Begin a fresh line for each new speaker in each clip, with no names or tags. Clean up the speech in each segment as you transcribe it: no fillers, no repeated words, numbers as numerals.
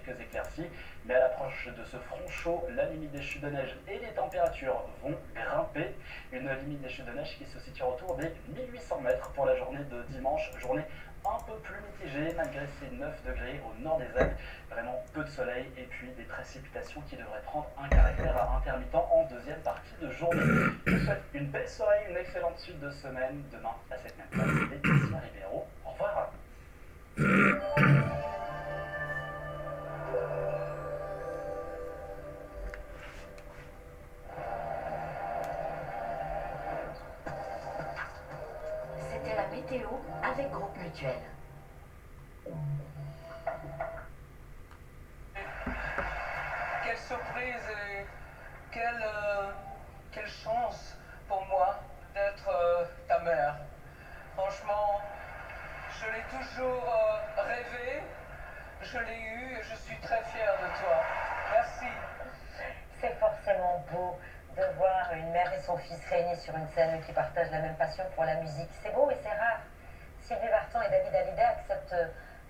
quelques éclaircies, mais à l'approche de ce front chaud, la limite des chutes de neige et les températures vont grimper. Une limite des chutes de neige qui se situe autour des 1800 mètres pour la journée de dimanche, journée un peu plus mitigée malgré ces 9 degrés au nord des Alpes, vraiment peu de soleil et puis des précipitations qui devraient prendre un caractère intermittent en deuxième partie de journée. Je vous souhaite une belle soirée, une excellente suite de semaine. Demain, à cette même place, Laetitia Ribeiro. Au revoir.
C'était la météo avec Groupe Mutuel.
Quelle surprise et quelle chance pour moi d'être ta mère. Franchement, je l'ai toujours rêvé, je l'ai eu et je suis très fière de toi. Merci.
C'est forcément beau de voir une mère et son fils réunis sur une scène qui partagent la même passion pour la musique. C'est beau et c'est rare. Sylvie Vartan et David Hallyday acceptent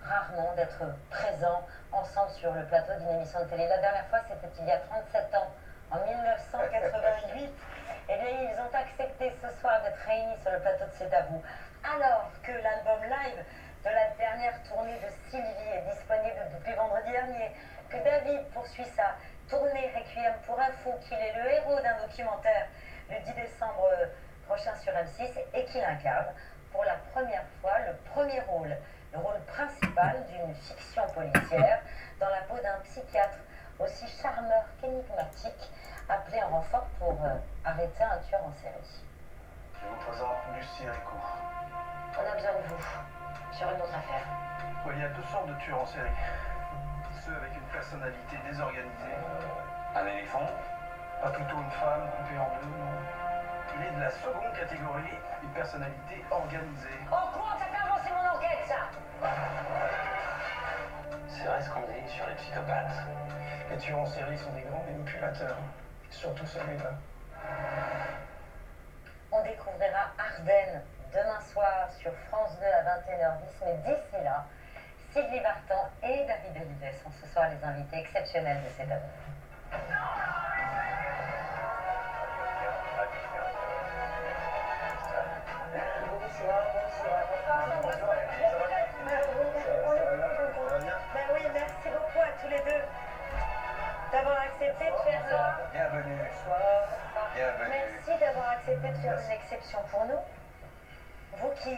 rarement d'être présents ensemble sur le plateau d'une émission de télé. La dernière fois, c'était il y a 37 ans, en 1988. Eh bien, ils ont accepté ce soir d'être réunis sur le plateau de C'est à vous. Alors que l'album live de la dernière tournée de Sylvie est disponible depuis vendredi dernier, que David poursuit sa tournée Requiem pour un fou, qu'il est le héros d'un documentaire le 10 décembre prochain sur M6 et qu'il incarne pour la première fois le premier rôle, le rôle principal d'une fiction policière dans la peau d'un psychiatre aussi charmeur qu'énigmatique, appelé en renfort pour arrêter un tueur en série.
Je vous présente Lucie Rico.
On a besoin de vous sur une autre affaire.
Oui, il y a deux sortes de tueurs en série. Ceux avec une personnalité désorganisée.
Un éléphant?
Pas plutôt une femme coupée en deux, non. Il est de la seconde catégorie, une personnalité organisée.
En quoi ça fait avancer mon enquête, ça?
C'est vrai ce qu'on dit sur les psychopathes.
Les tueurs en série sont des grands manipulateurs. Surtout celui-là.
On découvrira Ardennes demain soir sur France 2 à 21h10, mais d'ici là, Sylvie Vartan et David Hallyday sont ce soir les invités exceptionnels de cette année. Ben oui, merci beaucoup à tous les deux d'avoir accepté de faire ça.
Bienvenue. Bienvenue.
Merci d'avoir accepté de faire une exception pour nous. Vous qui,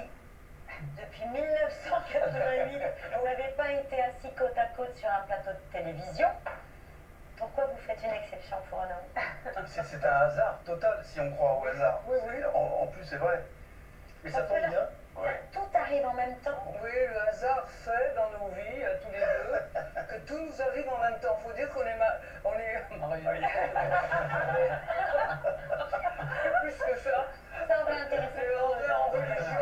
depuis 1988, n'avez pas été assis côte à côte sur un plateau de télévision, pourquoi vous faites une exception pour nous?
C'est un hasard total si on croit au hasard.
Oui, oui.
En plus, c'est vrai. Mais ça tombe bien.
Tout arrive en même temps.
Oui, le hasard fait dans nos vies, à tous les deux, que tout nous arrive en même temps. Faut dire qu'on est mariés. Plus que ça.
Ça aurait intéressé
Et on est en religion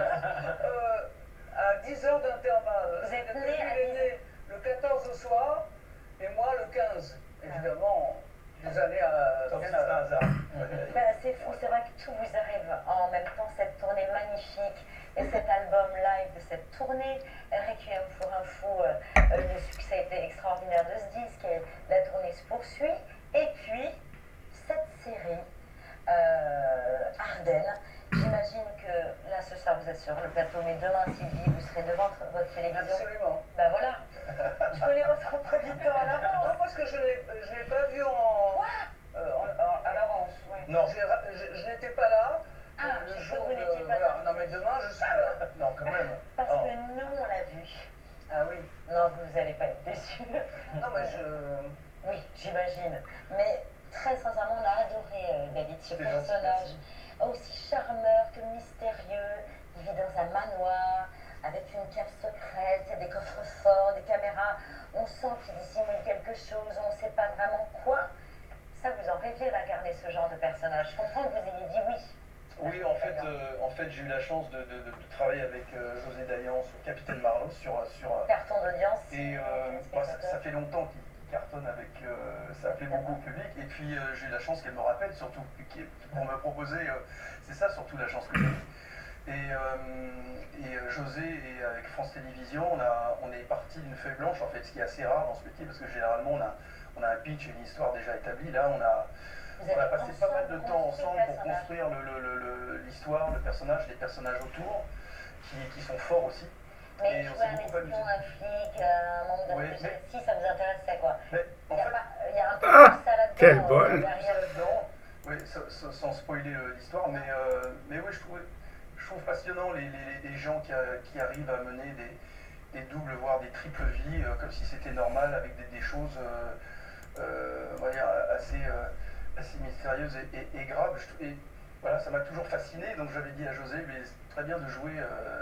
à 10 heures d'intervalle.
Vous êtes né
Lui,
à
il est
10
né le 14 au soir et moi le 15. Évidemment, des années à...
Donc c'est un hasard.
Ben, c'est fou, c'est vrai que tout vous arrive en même temps, cette tournée magnifique et cet album live de cette tournée, Requiem pour un fou, le succès a été extraordinaire de ce disque et la tournée se poursuit. Et puis, cette série, Ardennes, j'imagine que là ce soir vous êtes sur le plateau, mais demain Sylvie, vous serez devant votre télévision.
Absolument.
Ben voilà, je connais votre emploi du temps à l'avance.
Non, parce que je l'ai pas vu à l'avance. Oui.
Non.
Je n'étais pas là.
Ah,
le
je
jour
crois que vous
de...
n'étiez pas
voilà.
là.
Non, mais demain, je suis là.
Non, quand même.
Parce
Oh.
que nous, on l'a vu.
Ah oui.
Non, vous n'allez pas être déçus.
Non, mais je...
Oui, j'imagine. Mais très sincèrement, on a adoré David, ce
C'est gentil,
personnage aussi charmeur que mystérieux. Il vit dans un manoir avec une cave secrète, des coffres forts, des caméras. On sent qu'il dissimule quelque chose, on ne sait pas vraiment quoi. Ça, vous en rêviez d'incarner ce genre de personnage. Je comprends que vous ayez dit oui.
Oui, en fait, j'ai eu la chance de travailler avec José Dayan sur Capitaine Marlowe, sur
Carton d'audience.
et ça fait longtemps qu'il cartonne avec, ça plaît beaucoup au public, et puis j'ai eu la chance qu'elle me rappelle surtout, pour me proposer, c'est ça surtout la chance que j'ai eue, José et avec France Télévisions, on est parti d'une feuille blanche, en fait, ce qui est assez rare dans ce métier, parce que généralement on a un pitch, une histoire déjà établie. Là, on a passé pas mal de temps ensemble pour construire l'histoire, le personnage, les personnages autour, qui sont forts aussi.
Mais
Et on
jouer
s'est
un
beaucoup amusé.
espion, un flic, un membre d'un
Oui,
PGSI,
mais-
ça nous intéressait quoi.
Mais en fait,
Il y a un peu de ça là-dedans.
quel bol.
derrière.
là-dedans, oui, sans spoiler l'histoire, mais oui, je trouve passionnant les gens qui arrivent à mener des doubles, voire des triples vies, comme si c'était normal, avec des choses on va dire, assez mystérieuses et graves. Et voilà, ça m'a toujours fasciné, donc j'avais dit à José, mais c'est très bien de jouer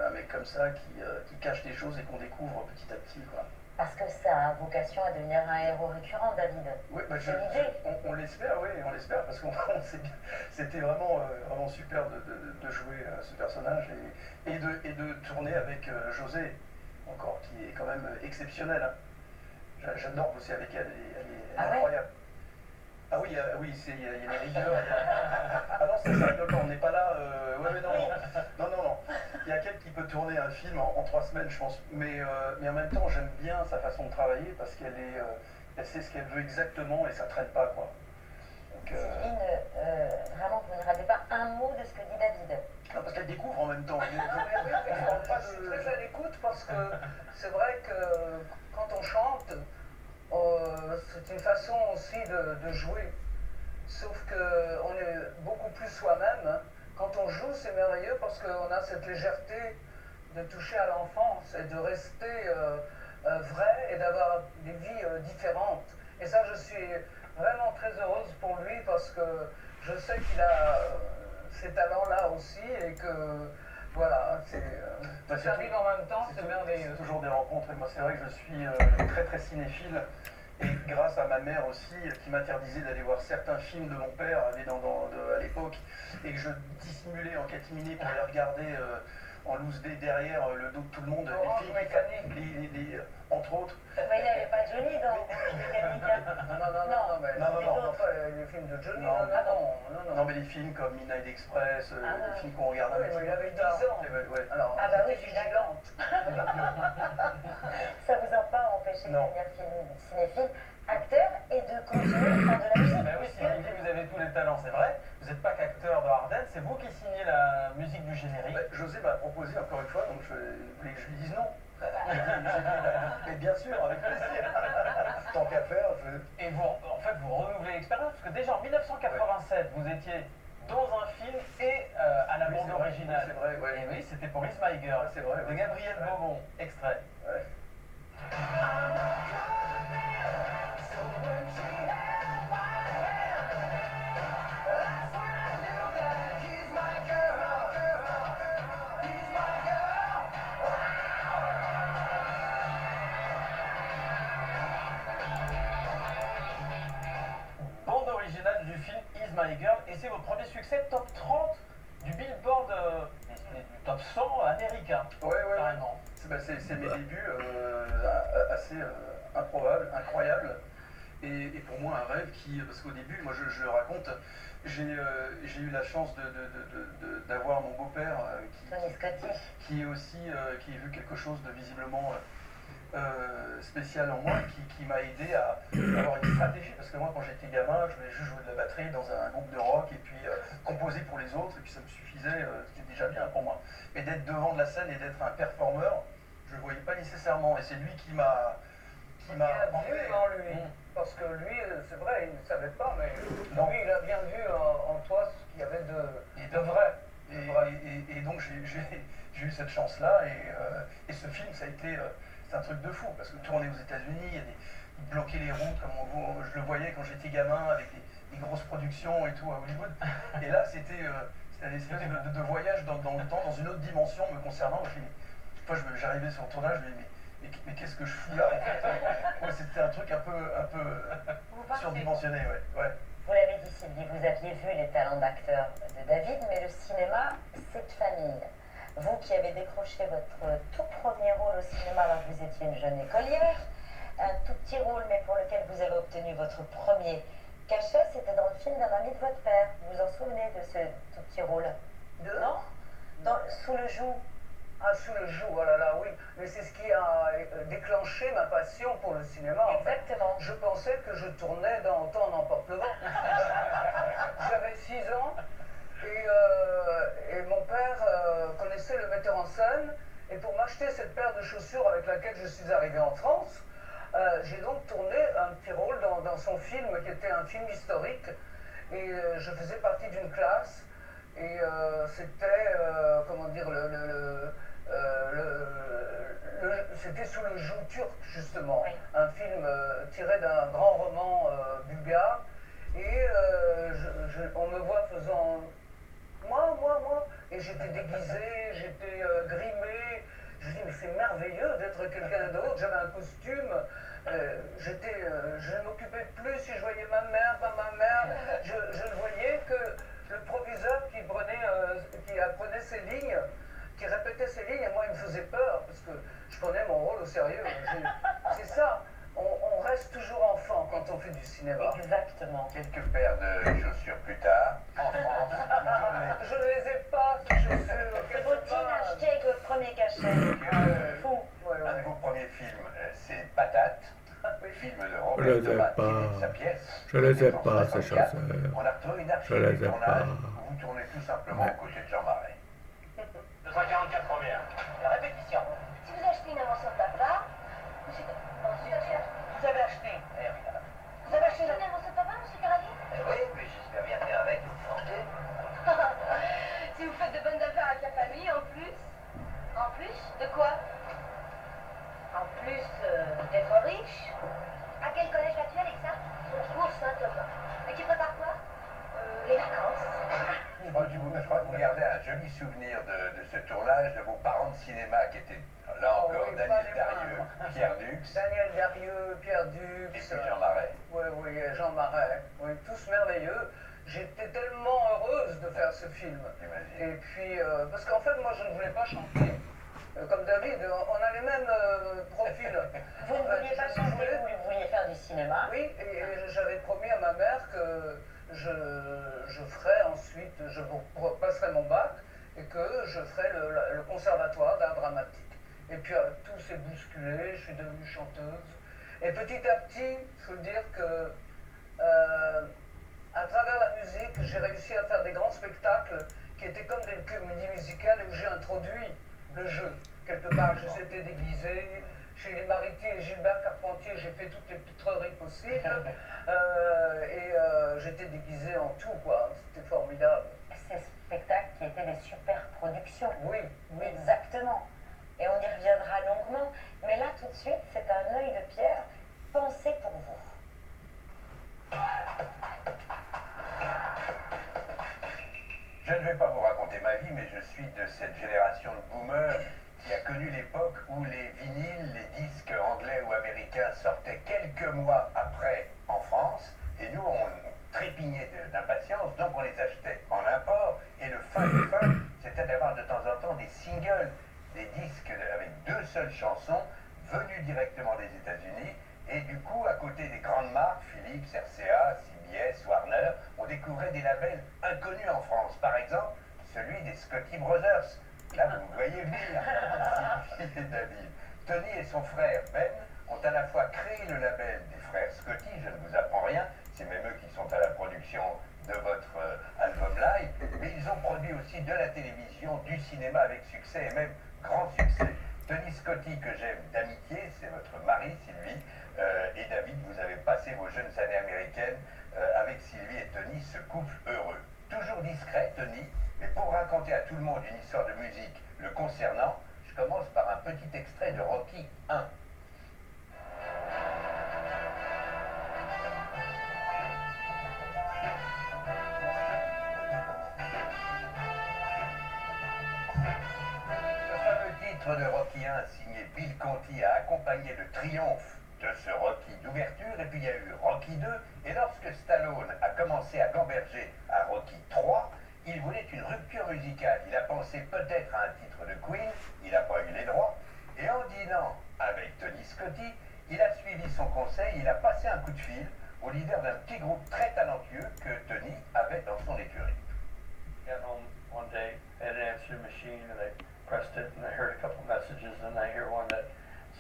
un mec comme ça qui cache des choses et qu'on découvre petit à petit, quoi.
Parce que ça a vocation à devenir un héros récurrent, David.
Oui, bah
C'est l'idée.
on l'espère, oui, on l'espère, parce qu'on sait bien. C'était vraiment super de jouer ce personnage et de tourner avec José, encore, qui est quand même exceptionnelle. Hein. J'adore bosser avec elle, elle est
Ah ouais
incroyable. Ah oui, oui, il y a des rigueurs. Ah non, ça rigole pas, on n'est pas là. Ouais, mais non. Il y a quelqu'un qui peut tourner un film en 3 semaines, je pense. Mais en même temps, j'aime bien sa façon de travailler parce elle sait ce qu'elle veut exactement et ça traîne pas, quoi. Donc,
Sylvine, vraiment, vous ne ratez pas un mot de ce que dit David.
non, parce qu'elle découvre en même temps. On parle pas
Je suis
de.
très à l'écoute parce que c'est vrai que quand on chante, c'est une façon aussi de jouer. Sauf qu'on est beaucoup plus soi-même. Hein. Quand on joue, c'est merveilleux parce qu'on a cette légèreté de toucher à l'enfance et de rester vrai et d'avoir des vies différentes. Et ça, je suis vraiment très heureuse pour lui parce que je sais qu'il a ces talents-là aussi et que voilà, ça arrive en même temps, c'est merveilleux.
C'est toujours des rencontres et moi c'est vrai que je suis très très cinéphile et grâce à ma mère aussi qui m'interdisait d'aller voir certains films de mon père à l'époque et que je dissimulais en catimini pour les regarder en loose day derrière le dos de tout le monde,
Orange
les
Mécanique.
films, entre autres.
Mais il n'y avait pas Johnny dans Mécanique.
Non, mais
Non.
pas les films de Johnny,
Non.
non.
Mais des films comme Midnight Express,
Ah ouais.
des films qu'on regarde
Oui,
avec
mais il avait 10 ans.
Ouais.
Alors,
Ah bah oui,
c'était
je suis d'accord.
vigilante.
Ça vous a pas empêché de
Non.
devenir cinéphile, acteur et de continuer à faire de la musique.
Ben oui, Sylvie, vous avez tous les talents, c'est vrai. Vous n'êtes pas qu'acteur de Ardennes, c'est vous qui signez la musique du générique.
José m'a proposé encore une fois, donc je voulais que je lui dise non. J'ai dit, mais bien sûr, avec plaisir. Tant qu'à faire,
Et vous, en fait, vous renouvelez l'expérience, parce que déjà en 1987, vous étiez dans un film et à la
Oui,
bande
c'est vrai,
originale.
c'est vrai, ouais.
Et oui, c'était pour Is My Girl,
Ouais, c'est vrai,
de
ouais.
Gabriel
Ouais.
Beaumont, extrait.
Ouais.
Bande originale du film Is My Girl, et c'est votre premier succès top 30 du Billboard, du top 100 américain.
Ouais.
Carrément.
C'est mes débuts assez improbables, incroyables. Et pour moi, un rêve parce qu'au début, moi je le raconte, j'ai eu la chance d'avoir mon beau-père
Tony Scotti.
qui est aussi, qui a vu quelque chose de visiblement spécial en moi, qui m'a aidé à avoir une stratégie, parce que moi quand j'étais gamin, je voulais juste jouer de la batterie dans un groupe de rock et puis composer pour les autres, et puis ça me suffisait, c'était déjà bien pour moi. Mais d'être devant de la scène et d'être un performeur, je ne le voyais pas nécessairement, et c'est lui qui m'a
Il a vu en lui. Parce que lui, c'est vrai, il ne savait pas, mais
Non.
lui, il a bien vu en toi ce qu'il y avait de vrai.
Et donc j'ai eu cette chance-là, et ce film, ça a été c'est un truc de fou, parce que tourner aux États-Unis, il bloquait les routes, comme je le voyais quand j'étais gamin, avec des grosses productions et tout à Hollywood. Et là, c'était une espèce de voyage dans le temps, dans une autre dimension me concernant. Une fois, j'arrivais sur le tournage, je me disais, mais qu'est-ce que je fous là en fait. Ouais, c'était un truc un peu surdimensionné, ouais.
Vous l'avez dit, Sylvie, vous aviez vu les talents d'acteur de David, mais le cinéma, c'est de famille. Vous qui avez décroché votre tout premier rôle au cinéma alors que vous étiez une jeune écolière, un tout petit rôle, mais pour lequel vous avez obtenu votre premier cachet, c'était dans le film d'un ami de votre père. Vous vous en souvenez de ce tout petit rôle? Non? Sous le joug.
Ah, sous le joug, oh là là, oui. Mais c'est ce qui a déclenché ma passion pour le cinéma. En fait.
Exactement.
Je pensais que je tournais dans Temps n'emporte le vent. J'avais 6 ans et mon père connaissait le metteur en scène. Et pour m'acheter cette paire de chaussures avec laquelle je suis arrivé en France, j'ai donc tourné un petit rôle dans son film qui était un film historique. Et je faisais partie d'une classe. Et c'était, comment dire, c'était sous le joug turc, justement.
Oui.
Un film tiré d'un grand roman bulgare. Et on me voit faisant moi. Et j'étais déguisé, j'étais grimé. Je dis, mais c'est merveilleux d'être quelqu'un d'autre. J'avais un costume. Je ne m'occupais plus si je voyais ma mère, pas ma mère. Je ne voyais que le proviseur qui apprenait ses lignes, qui répétait ses lignes, et moi il me faisait peur parce que je prenais mon rôle au sérieux. C'est ça, on reste toujours enfant quand on fait du cinéma.
Exactement.
Quelques paires de chaussures plus tard, en France,
Je ne les ai pas, ces chaussures.
C'est faut-il acheter avec votre premier cachet? Fou.
Ouais,
un de
ouais.
vos premiers films, c'est Patate, film de
Je
Robert
les ai
Thomas
pas.
tiré de sa pièce.
Je les ai pas, ces
1964.
chaussures.
On a retrouvé une
Je
archive
les
du
ai
tournage
pas.
où vous tournez tout simplement
Ouais.
aux côtés de Jean Marais.
244 première. La répétition.
Si vous achetez une morceau de papa, monsieur...
Vous avez acheté.
Vous avez acheté un morceau de papa, monsieur Carali?
Oui, mais j'espère bien faire avec. Santé.
Si vous faites de bonnes affaires avec la famille, en plus. En plus, de quoi?
En plus d'être riche,
À quel collège vas-tu, Alexa? Pour Saint-Thomas. Et tu prépares quoi? Les vacances.
Je crois que vous gardez un joli souvenir de ce tournage, de vos parents de cinéma qui étaient là
Oh
encore,
oui,
Daniel
pas les
Darieux,
moindres.
Pierre Dux
Daniel Darieux, Pierre Dux.
et puis Jean Marais.
Oui, Jean Marais. Oui, tous merveilleux. J'étais tellement heureuse de faire ce film.
J'imagine.
Et puis, parce qu'en fait, moi, je ne voulais pas chanter. Comme David, on a les mêmes profils.
vous ne vouliez pas
Je
chanter,
voulais-
vous vouliez faire du cinéma.
Oui, et j'avais promis à ma mère que je ferais ensuite, je vous passerai mon bac et que je ferai le conservatoire d'art dramatique. Et puis tout s'est bousculé, je suis devenue chanteuse. Et petit à petit, il faut dire que à travers la musique, j'ai réussi à faire des grands spectacles qui étaient comme des comédies musicales où j'ai introduit le jeu. Quelque part, j'étais déguisé. Chez les Mariti et Gilbert Carpentier, j'ai fait toutes les pitreries possibles. J'étais déguisé en tout, quoi. C'était formidable.
Ces spectacles qui étaient des super productions.
Oui, oui.
Exactement. Et on y reviendra longuement. Mais là, tout de suite, c'est un œil de pierre pensé pour vous.
Je ne vais pas vous raconter ma vie, mais je suis de cette génération de boomers qui a connu l'époque où les vinyles, les disques anglais ou américains sortaient quelques mois après en France, et nous on trépignait d'impatience, donc on les achetait en import, et le fin du fin, c'était d'avoir de temps en temps des singles, des disques avec 2 seules chansons, venus directement des États-Unis, et du coup, à côté des grandes marques, Philips, RCA, CBS, Warner, on découvrait des labels inconnus en France. Par exemple, celui des Scotti Brothers. Là, vous me voyez venir, Sylvie et David. Tony et son frère Ben ont à la fois créé le label des frères Scotti, je ne vous apprends rien, c'est même eux qui sont à la production de votre album live, mais ils ont produit aussi de la télévision, du cinéma avec succès et même grand succès. Tony Scotti, que j'aime d'amitié, c'est votre mari, Sylvie, et David, vous avez passé vos jeunes années américaines avec Sylvie et Tony, ce couple heureux. Toujours discret, Tony, mais pour raconter à tout le monde une histoire de musique le concernant, je commence par un petit extrait de Rocky 1. Le fameux titre de Rocky 1 signé Bill Conti a accompagné le triomphe de ce Rocky d'ouverture, et puis il y a eu Rocky 2, et lorsque Stallone a commencé à gamberger à Rocky 3, il voulait une rupture musicale. Il a pensé peut-être à un titre de Queen, il n'a pas eu les droits, et en dînant avec Tony Scotti, il a suivi son conseil, il a passé un coup de fil au leader d'un petit groupe très talentueux que Tony avait dans son écurie.
one day I had an answering machine and I pressed it and I heard a couple messages and I hear one that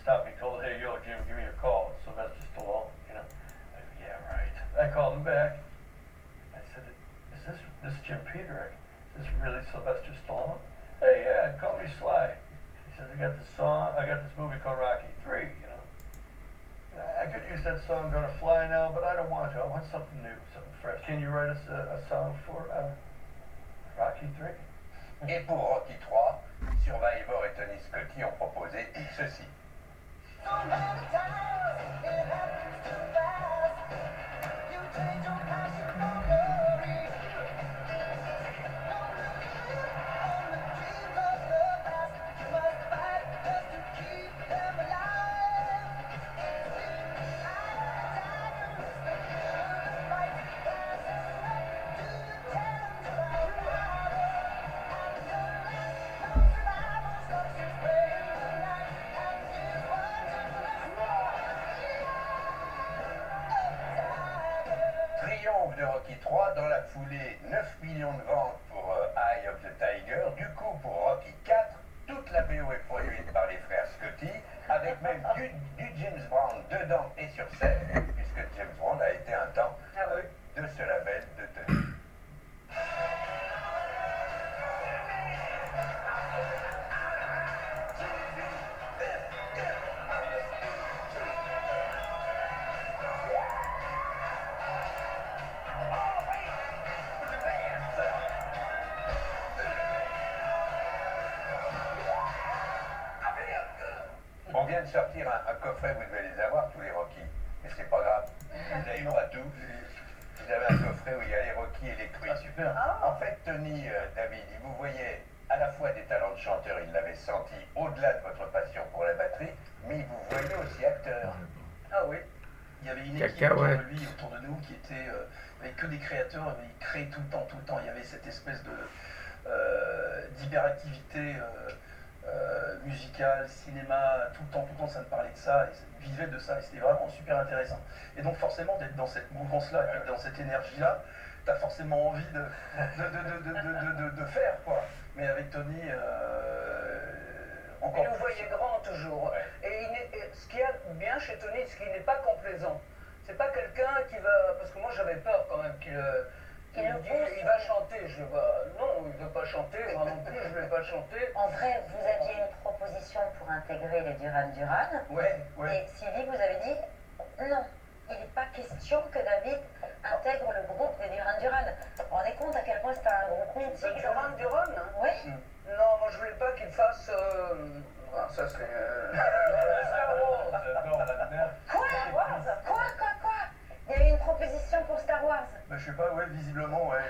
stopped me, called, hey, yo, Jim, give me a call. It's Sylvester Stallone, you know. Yeah, right. I called him back. I said, is this Jim Peter? Is this really Sylvester Stallone? Hey, yeah, call me Sly. He says, I got this movie called Rocky III, you know. I could use that song Gonna Fly now, but I don't want to. I want something new, something fresh. Can you write us a song for Rocky III?
Et pour Rocky 3, Survivor et Tony Scotti ont proposé ceci. Triomphe de Rocky 3, dans la foulée 9 millions de ventes pour Eye of the Tiger. Du coup, pour Rocky 4, toute la BO est produite par les frères Scotti, avec même du James Brown dedans et sur scène, puisque James Brown a été un temps de ce label de Tony. On vient de sortir un coffret, vous devez les avoir, tous les Rocky. Mais c'est pas grave, vous n'avez pas tout. Vous avez un coffret où il y a les Rocky et les Creed.
Ah, super.
En fait, Tony, David, il vous voyait à la fois des talents de chanteur, il l'avait senti au-delà de votre passion pour la batterie, mais il vous voyait aussi acteur.
Ah oui. Il y avait une équipe autour de lui, autour de nous, qui était avec que des créateurs, il créait tout le temps, tout le temps. Il y avait cette espèce de d'hyperactivité musicale, cinéma, tout le temps ça me parlait de ça, et il vivait de ça, et c'était vraiment super intéressant. Et donc forcément, d'être dans cette mouvance-là, d'être dans cette énergie-là, t'as forcément envie de faire, quoi. Mais avec Tony, encore
Il nous
plus.
voyait grand toujours.
Ouais.
Et ce qu'il y a bien chez Tony, c'est qu'il n'est pas complaisant. C'est pas quelqu'un qui va. Parce que moi j'avais peur quand même qu'il me dit il va chanter. Je vois, non, il ne veut pas chanter, moi non plus, je ne vais pas chanter.
En vrai, vous aviez une proposition pour intégrer les Duran Duran.
Ouais.
Et Sylvie vous avez dit non, il n'est pas question que David intègre le groupe des Duran Duran. Vous vous rendez compte à quel point c'était un groupe mythique?
Duran Duran, hein?
Oui.
Non, moi je voulais pas qu'il fasse. Ça c'est. Star Wars.
Quoi? Il y a eu une proposition pour Star Wars.
Bah, je sais pas, ouais, visiblement, ouais.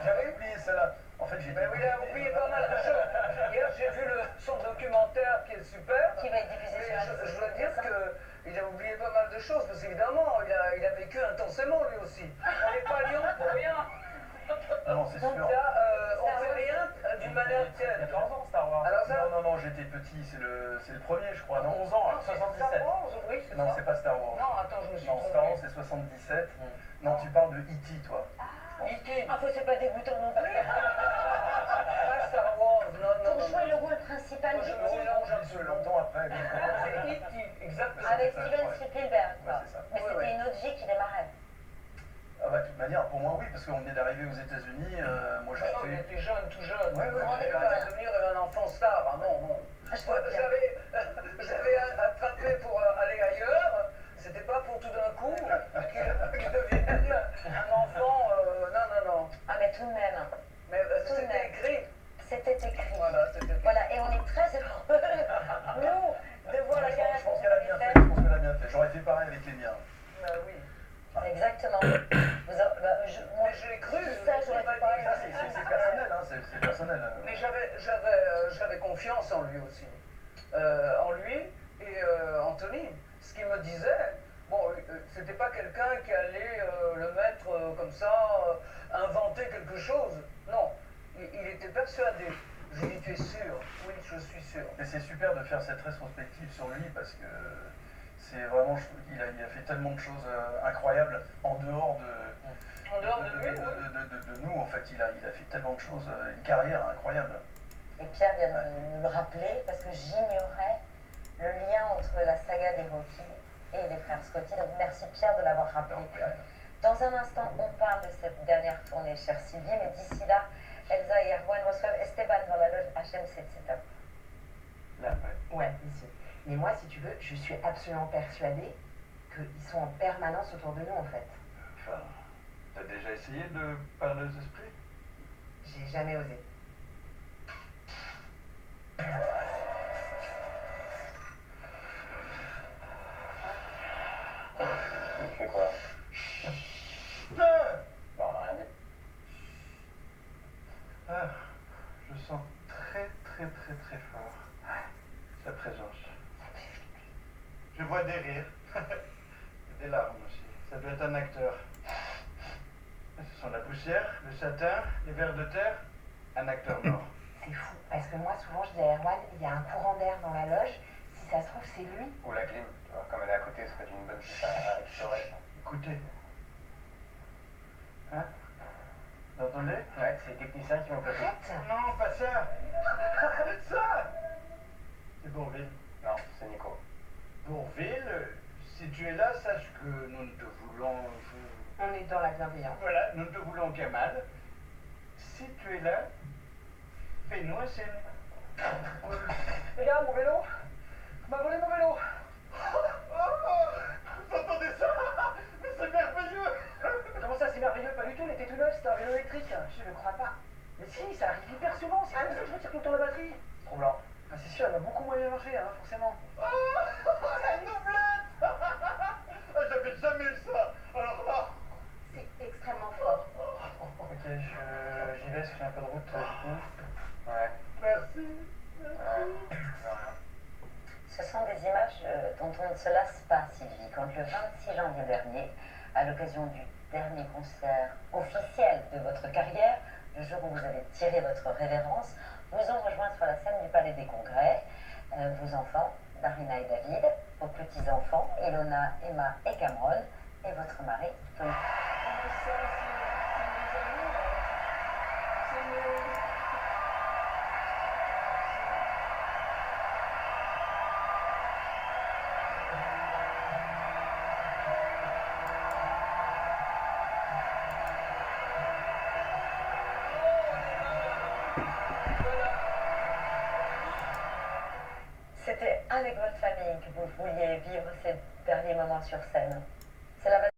J'avais oublié ça là. En fait, j'ai.
Mais oui, il a oublié pas mal de choses. Hier, j'ai vu son documentaire qui est super.
Qui va être diffusé
Mais
sur la
je dois dire qu'il a oublié pas mal de choses, parce qu'évidemment, il a vécu intensément lui aussi. On n'est pas à Lyon pour rien.
Non, c'est sûr.
Donc là, on fait rien d'une manière tienne.
Il y a 14 ans, Star Wars.
Alors ça,
Non, j'étais petit, c'est le premier, je crois, non?
11 ans,
non, c'est
77.
Star Wars, oui, c'est
Non,
ça.
c'est pas Star Wars.
Non, attends, je me suis
Non,
trompé.
Star Wars, c'est 77. Non, tu parles de E.T., toi.
E.T.
Ah, faut c'est pas dégoûtant non plus.
Pas Star Wars, non.
Pour jouer le rôle principal
Moi, je me
d'E.T.
mélange
C'est
absolument.
longtemps après.
C'est E.T., exactement.
Avec
c'est ça,
Steven
ouais.
Spielberg, quoi.
Ouais, c'est ça.
Mais
Ouais,
c'était
ouais.
une autre vie qui démarrait.
Ah bah, de toute manière, pour moi, oui, parce qu'on venait d'arriver aux États-Unis. Moi,
Ah non, il
j'étais.
était jeune, tout jeune.
Ouais, ouais,
On
ouais.
n'est pas à devenir un enfant star. Ah non.
Ah, je vois bien.
J'avais attrapé pour aller ailleurs. C'était pas pour tout d'un coup qu'il devienne un enfant. Non.
Ah, mais tout de même.
Mais
Tout de même.
c'était écrit.
C'était écrit.
Voilà, c'était écrit.
Voilà, et on est très heureux, nous, de voir la
Je
carrière
pense
que
qu'elle a
vous
bien
avez
fait.
faite.
Je pense qu'elle a bien fait. J'aurais fait pareil avec les miens.
Bah oui.
Exactement. Moi,
Mais je l'ai cru.
ça, j'aurais fait pareil.
Ça, c'est personnel, hein. C'est personnel.
Mais j'avais confiance en lui aussi. En lui et Anthony. Ce qu'il me disait, bon, c'était pas quelqu'un qui allait le mettre comme ça, inventer quelque chose. Non, il était persuadé. Je lui dis, tu es sûr? Oui, je suis sûr.
Et c'est super de faire cette rétrospective sur lui parce que c'est vraiment, je trouve qu'il a fait tellement de choses incroyables en dehors
En dehors de lui, oui.
de nous, en fait. Il a fait tellement de choses, une carrière incroyable.
Et Pierre vient de me le rappeler parce que j'ignorais le lien entre la saga des Rocky et les frères Scotti. Donc merci Pierre de l'avoir rappelé. Dans un instant, on parle de cette dernière tournée, chère Sylvie, mais d'ici là, Elsa et Erwan reçoivent Esteban dans la loge HMC de cet homme.
Là, ouais.
Ouais, ici. Mais moi, si tu veux, je suis absolument persuadée qu'ils sont en permanence autour de nous, en fait.
Enfin, t'as déjà essayé de parler aux esprits?
J'ai jamais osé.
Tu fais quoi?
Bon, rien dit. Ah, je sens très fort sa présence. Je vois des rires, et des larmes aussi. Ça doit être un acteur. Ce sont la poussière, le satin, les vers de terre, un acteur mort.
C'est fou, parce que moi, souvent, je dis à Erwan, il y a un courant d'air dans la loge. Si ça se trouve, c'est lui.
Ou la clim, tu vois, comme elle est à côté, ce serait une bonne chose à récupérer.
Écoutez. Hein? Vous entendez?
Ouais, c'est les techniciens qui vont placer.
Arrête!
Non, pas ça! Ça! C'est Bourville.
Non, c'est Nico.
Bourville, si tu es là, sache que nous ne te voulons...
On est dans la bienveillance.
Voilà, nous ne te voulons qu'un mal. Si tu es là, fais-nous un signe.
Les gars, mon vélo! On m'a volé mon vélo!
Vous entendez ça? Mais c'est merveilleux!
Comment ça, c'est merveilleux? Pas du tout, il était tout neuf, c'était un vélo électrique.
Je ne crois pas.
Mais si, ça arrive hyper souvent, c'est comme ça que je retire tout le temps la batterie.
Troublant.
Ah, c'est sûr, elle va beaucoup moins bien marcher, hein, forcément.
La doublette! J'avais jamais eu ça! Alors là...
C'est extrêmement fort.
Ok, j'y vais parce que j'ai un peu de route.
Ouais.
Merci.
Ce sont des images dont on ne se lasse pas, Sylvie. Quand le 26 janvier dernier, à l'occasion du dernier concert officiel de votre carrière, le jour où vous avez tiré votre révérence, vous ont rejoint sur la scène du Palais des Congrès, vos enfants, Darina et David, vos petits-enfants, Ilona, Emma et Cameron, et votre mari, Tony. C'était avec votre famille que vous vouliez vivre ces derniers moments sur scène. C'est la